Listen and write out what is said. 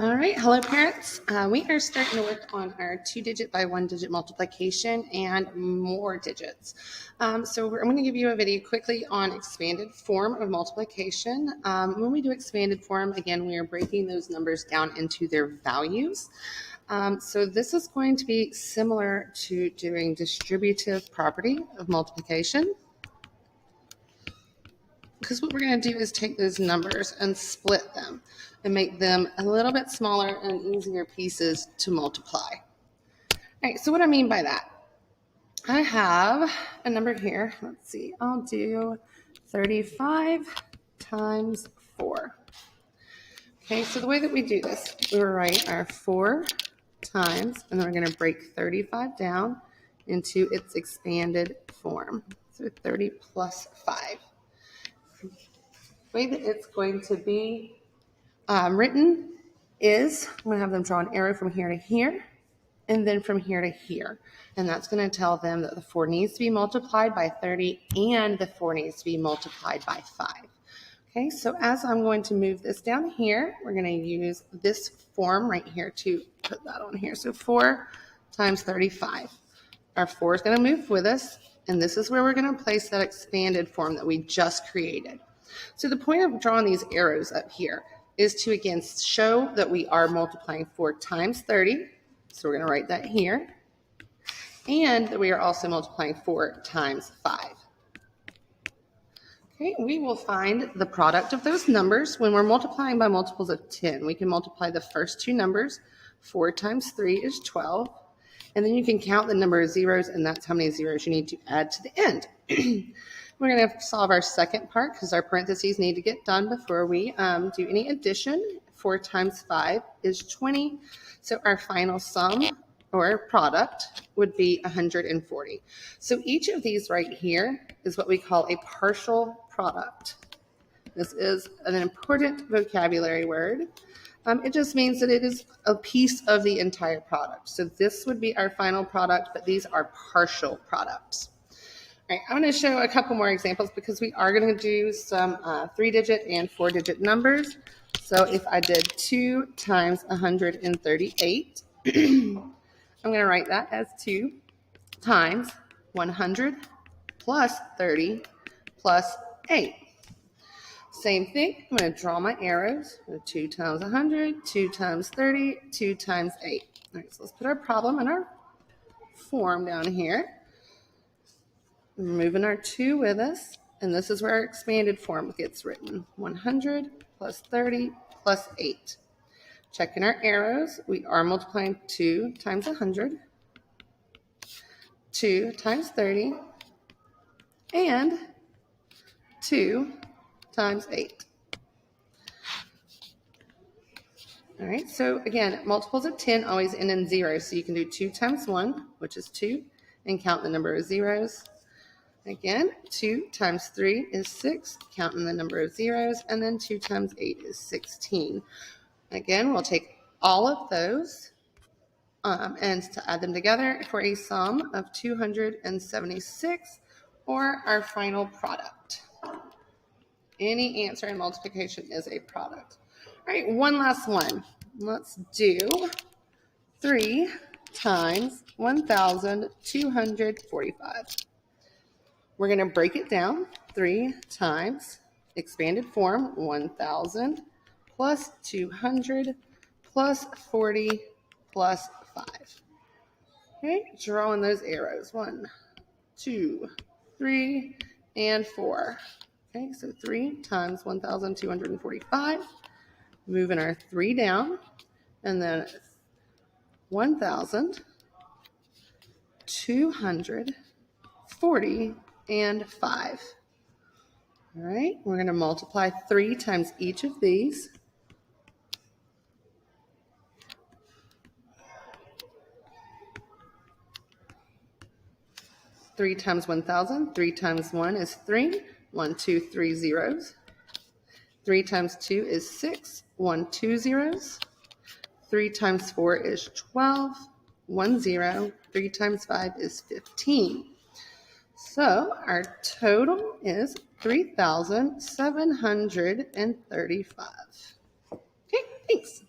All right, hello parents. We are starting to work on our 2-digit by 1-digit multiplication and more digits. I'm going to give you a video quickly on expanded form of multiplication. When we do expanded form, again, we are breaking those numbers down into their values. So this is going to be similar to doing distributive property of multiplication. Because what we're going to do is take those numbers and split them and make them a little bit smaller and easier pieces to multiply. All right, so what I mean by that, I have a number here. Let's see, I'll do 35 times 4. Okay, so the way that we do this, we write our 4 times, and then we're going to break 35 down into its expanded form. So 30 plus 5. The way that it's going to be written is, I'm going to have them draw an arrow from here to here, and then from here to here. And that's going to tell them that the 4 needs to be multiplied by 30 and the 4 needs to be multiplied by 5. Okay, so as I'm going to move this down here, we're going to use this form right here to put that on here. So 4 times 35. Our 4 is going to move with us, and this is where we're going to place that expanded form that we just created. So the point of drawing these arrows up here is to, again, show that we are multiplying 4 times 30. So we're going to write that here. And that we are also multiplying 4 times 5. Okay, we will find the product of those numbers when we're multiplying by multiples of 10. We can multiply the first two numbers. 4 times 3 is 12. And then you can count the number of zeros, and that's how many zeros you need to add to the end. We're going to solve our second part because our parentheses need to get done before we do any addition. 4 times 5 is 20. So our final sum or product would be 140. So each of these right here is what we call a partial product. This is an important vocabulary word. It just means that it is a piece of the entire product. So this would be our final product, but these are partial products. All right, I'm going to show a couple more examples because we are going to do some 3-digit and 4-digit numbers. So if I did 2 times 138, I'm going to write that as 2 times 100 plus 30 plus 8. Same thing, I'm going to draw my arrows. 2 times 100, 2 times 30, 2 times 8. All right, so let's put our problem in our form down here. We're moving our 2 with us, and this is where our expanded form gets written. 100 plus 30 plus 8. Checking our arrows, we are multiplying 2 times 100, 2 times 30, and 2 times 8. All right, so again, multiples of 10 always end in 0, so you can do 2 times 1, which is 2, and count the number of zeros. Again, 2 times 3 is 6, counting the number of zeros, and then 2 times 8 is 16. Again, we'll take all of those and to add them together for a sum of 276, or our final product. Any answer in multiplication is a product. All right, one last one. Let's do 3 times 1,245. We're going to break it down. 3 times expanded form, 1,000 plus 200 plus 40 plus 5. Okay, drawing those arrows. 1, 2, 3, and 4. Okay, so 3 times 1,245. Moving our 3 down, and then 1,240 and 5. All right, we're going to multiply 3 times each of these. Three times 1,000. 3 times 1 is 3. 1, 2, 3 zeros. 3 times 2 is 6. 1, 2 zeros. 3 times 4 is 12. 1 0. 3 times 5 is 15. So our total is 3,735. Okay, thanks.